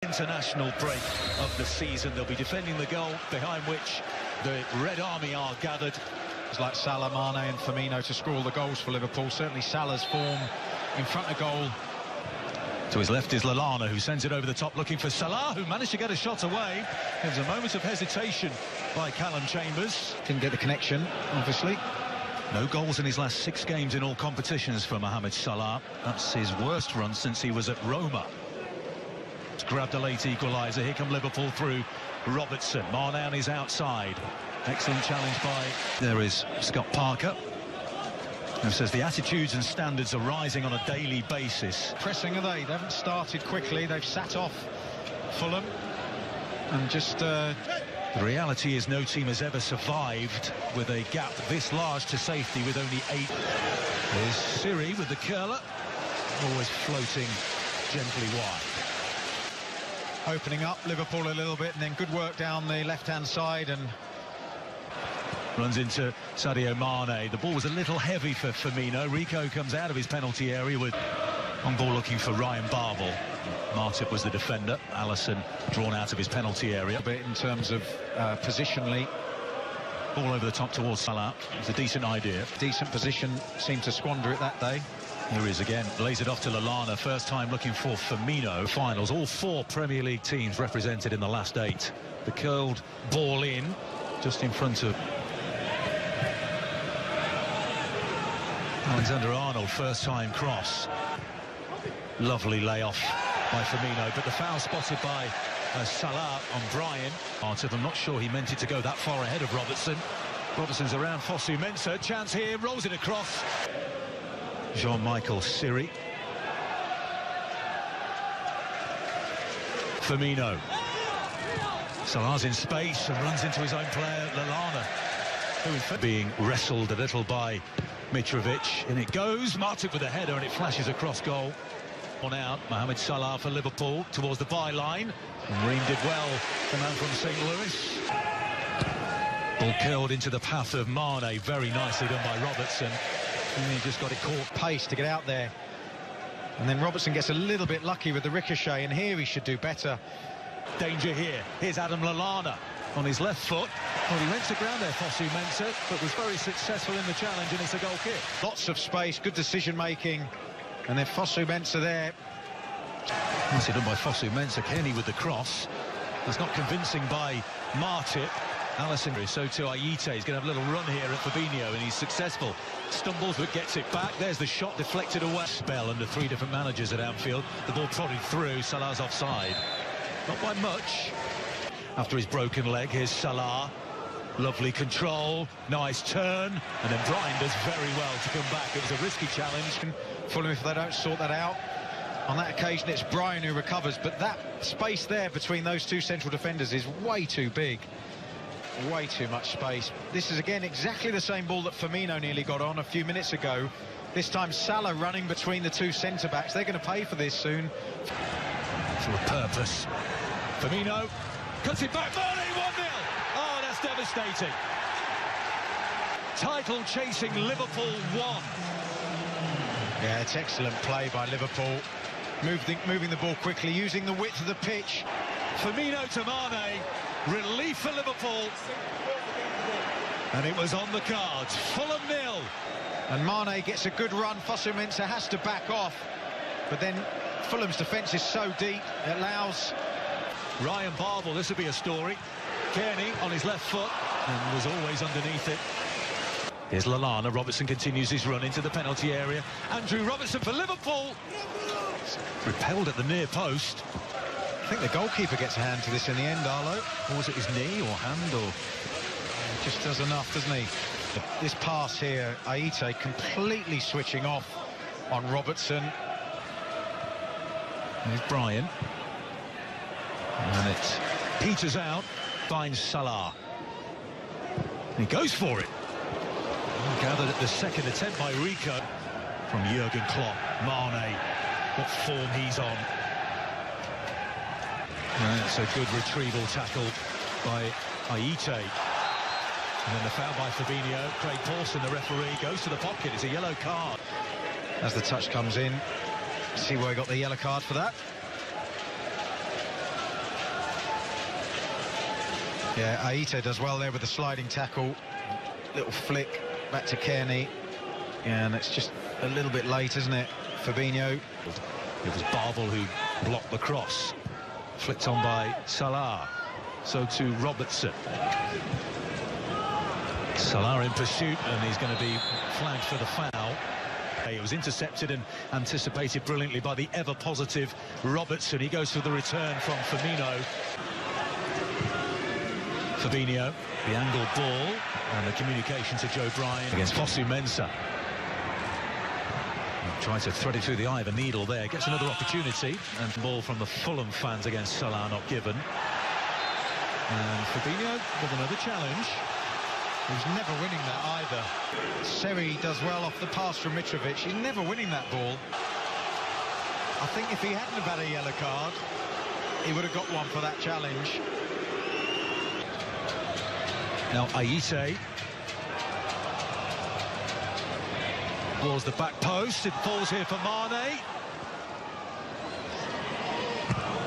International break of the season. They'll be defending the goal behind which the Red Army are gathered. It's like Salah, Mane and Firmino to score all the goals for Liverpool. Certainly Salah's form in front of goal. To his left is Lallana, who sends it over the top looking for Salah, who managed to get a shot away. There's a moment of hesitation by Callum Chambers. Didn't get the connection, obviously. No goals in his last 6 games in all competitions for Mohamed Salah. That's his worst run since he was at Roma. Grabbed a late equaliser. Here come Liverpool through Robertson. Mane on his outside. Excellent challenge by... There is Scott Parker, who says the attitudes and standards are rising on a daily basis. Pressing are they? They haven't started quickly. They've sat off Fulham. And just... The reality is no team has ever survived with a gap this large to safety with only 8. There's Siri with the curler. Always floating gently wide. Opening up Liverpool a little bit, and then good work down the left-hand side, and runs into Sadio Mane. The ball was a little heavy for Firmino. Rico comes out of his penalty area with on ball looking for Ryan Babel. Martip was the defender. Alisson drawn out of his penalty area. A bit in terms of positionally. Ball over the top towards Salah. It's a decent idea. Decent position, seemed to squander it that day. Here he is again, lays it off to Lallana, first time looking for Firmino. Finals, all 4 Premier League teams represented in the last 8. The curled ball in, just in front of Alexander-Arnold, first time cross. Lovely layoff by Firmino, but the foul spotted by Salah on Brian. I'm not sure he meant it to go that far ahead of Robertson. Robertson's around Fosu-Mensah, chance here, rolls it across. Jean-Michel Siri. Firmino. Salah's in space and runs into his own player, Lallana, who is being wrestled a little by Mitrovic. And it goes, Martip with a header, and it flashes across goal. On out, Mohamed Salah for Liverpool towards the byline. And Ream did well, the man from St. Louis. Ball curled into the path of Mane, very nicely done by Robertson. And he just got it caught pace to get out there. And then Robertson gets a little bit lucky with the ricochet, and here he should do better. Danger here. Here's Adam Lallana on his left foot. Well, he went to ground there, Fosu-Mensah, but was very successful in the challenge, and it's a goal kick. Lots of space, good decision-making. And then Fosu-Mensah there. Nicely done by Fosu-Mensah. Kenny with the cross. That's not convincing by Martip. Alisson, so to Ayite, he's going to have a little run here at Fabinho, and he's successful. Stumbles but gets it back. There's the shot deflected away. Spell under 3 different managers at Anfield. The ball prodded through. Salah's offside. Not by much. After his broken leg, here's Salah. Lovely control, nice turn, and then Brian does very well to come back. It was a risky challenge. Fulham, if they don't sort that out. On that occasion, it's Brian who recovers, but that space there between those 2 central defenders is way too big. Way too much space. This is again exactly the same ball that Firmino nearly got on a few minutes ago. This time Salah running between the 2 centre-backs. They're going to pay for this soon. For a purpose. Firmino cuts it back. Mane, 1-0. Oh, that's devastating. Title chasing Liverpool 1. Yeah, it's excellent play by Liverpool. Moving the ball quickly, using the width of the pitch. Firmino to Mane. Relief for Liverpool. And it was on the cards. Fulham 0. And Mane gets a good run. Fosu-Mensah has to back off. But then Fulham's defence is so deep, it allows... Ryan Babel, this would be a story. Kearney on his left foot and was always underneath it. Here's Lallana. Robertson continues his run into the penalty area. Andrew Robertson for Liverpool. Repelled at the near post. I think the goalkeeper gets a hand to this in the end, Arlo. Or was it his knee or hand or... He just does enough, doesn't he? This pass here, Ayite completely switching off on Robertson. Here's Brian. And it peters out, finds Salah. He goes for it. Gathered at the second attempt by Rico. From Jurgen Klopp. Mane, what form he's on. That's a good retrieval tackle by Ayite. And then the foul by Fabinho. Craig Pawson, the referee, goes to the pocket. It's a yellow card. As the touch comes in, see where he got the yellow card for that. Yeah, Aita does well there with the sliding tackle. Little flick back to Kearney. Yeah, and it's just a little bit late, isn't it? Fabinho. It was Barvel who blocked the cross. Flicked on by Salah. So to Robertson. Salah in pursuit, and he's going to be flagged for the foul. It was intercepted and anticipated brilliantly by the ever-positive Robertson. He goes for the return from Firmino. Fabinho, the angled ball, and the communication to Joe Bryan against Fosu-Mensah. Tries to thread it through the eye of a needle there. Gets another opportunity, and ball from the Fulham fans against Salah not given. And Fabinho with another challenge. He's never winning that either. Seri does well off the pass from Mitrovic. He's never winning that ball. I think if he hadn't have had a yellow card, he would have got one for that challenge. Now Aite. Towards the back post. It falls here for Mane.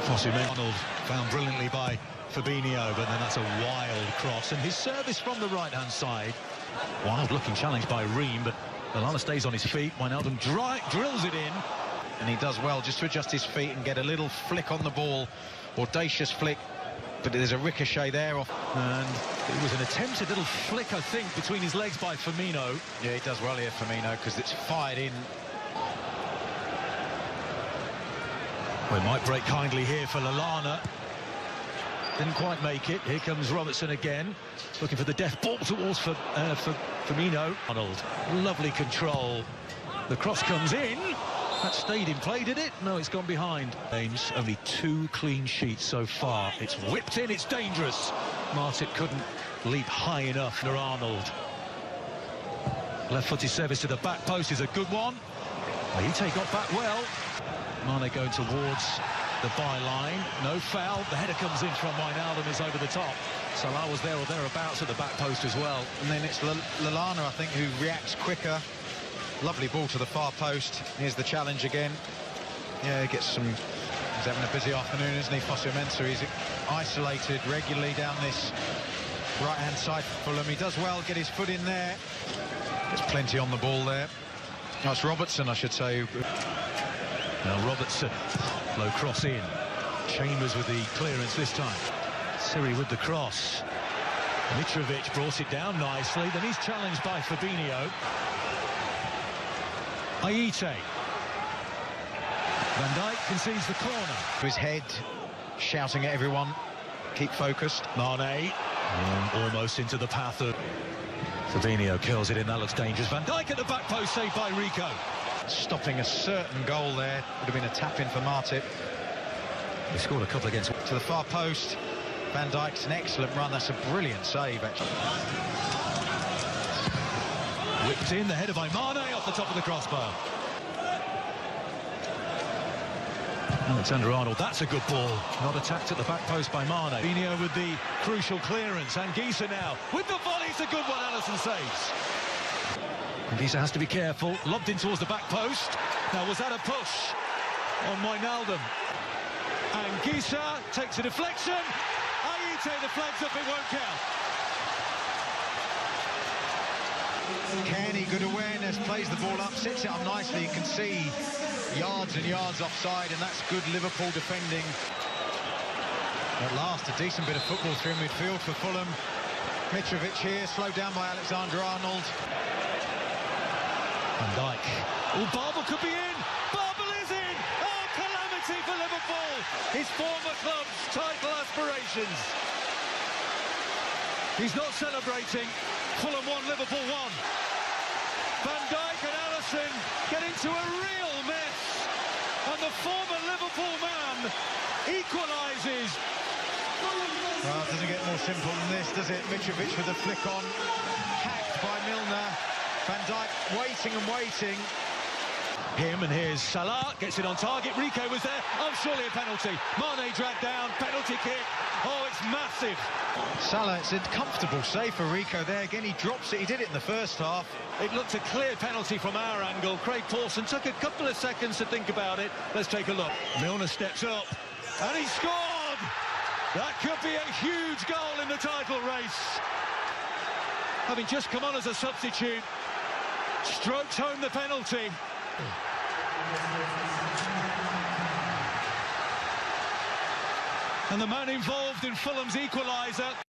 Fosu-Mensah found brilliantly by Fabinho, but then that's a wild cross, and his service from the right-hand side. Wild looking challenge by Ream, but Lallana stays on his feet. Wijnaldum drills it in, and he does well just to adjust his feet and get a little flick on the ball. Audacious flick, but there's a ricochet there off, and it was an attempted little flick, I think, between his legs by Firmino. Yeah, he does well here, Firmino, because it's fired in. Well, it might break kindly here for Lallana. Didn't quite make it. Here comes Robertson again, looking for the death ball towards Firmino. Arnold, lovely control. The cross comes in. That stayed in play, did it? No, it's gone behind. James, only 2 clean sheets so far. It's whipped in, it's dangerous. Martip couldn't leap high enough for Arnold. Left-footed service to the back post is a good one. Aite got back well. Mane going towards the byline, no foul. The header comes in from Wijnaldum, is over the top. Salah was there or thereabouts at the back post as well. And then it's Lallana, I think, who reacts quicker. Lovely ball to the far post. Here's the challenge again. Yeah, he gets some... He's having a busy afternoon, isn't he, Fosu-Mensah? He's isolated regularly down this right-hand side for Fulham. He does well, get his foot in there. There's plenty on the ball there. Oh, it's Robertson, I should say. Now Robertson, low cross in. Chambers with the clearance this time. Seri with the cross. Mitrovic brought it down nicely. Then he's challenged by Fabinho. Aite. Van Dijk concedes the corner. His head, shouting at everyone. Keep focused. Mane, almost into the path of... Fabinho kills it in, that looks dangerous. Van Dijk at the back post, saved by Rico. Stopping a certain goal there. Would have been a tap-in for Martip. He scored a couple against... To the far post. Van Dijk's an excellent run. That's a brilliant save, actually. Whipped in, the header by Mane off the top of the crossbar. Alexander-Arnold, that's a good ball. Not attacked at the back post by Mane. Fabinho with the crucial clearance. Anguissa now with the volley. It's a good one, Alisson saves. Anguissa has to be careful. Lobbed in towards the back post. Now, was that a push on Wijnaldum? Anguissa takes a deflection. Aite, the flag's up, it won't count. Kearney, good awareness, plays the ball up, sits it up nicely. You can see yards and yards offside, and that's good Liverpool defending. At last, a decent bit of football through midfield for Fulham. Mitrovic here, slowed down by Alexander-Arnold. Van Dijk. Oh, Barvel could be in. Barvel is in. Oh, calamity for Liverpool. His former club's title aspirations. He's not celebrating. Fulham 1, Liverpool 1. Van Dijk and Alisson get into a real mess. And the former Liverpool man equalises. Well, it doesn't get more simple than this, does it? Mitrovic with a flick on. Hacked by Milner. Van Dijk waiting and waiting. Him, and here's Salah, gets it on target. Rico was there. Oh, surely a penalty. Mane dragged down, penalty kick. Oh, it's massive. Salah, it's a comfortable save for Rico there. Again, he drops it. He did it in the first half. It looked a clear penalty from our angle. Craig Pawson took a couple of seconds to think about it. Let's take a look. Milner steps up, and he scored! That could be a huge goal in the title race. Having just come on as a substitute, strokes home the penalty. And the man involved in Fulham's equaliser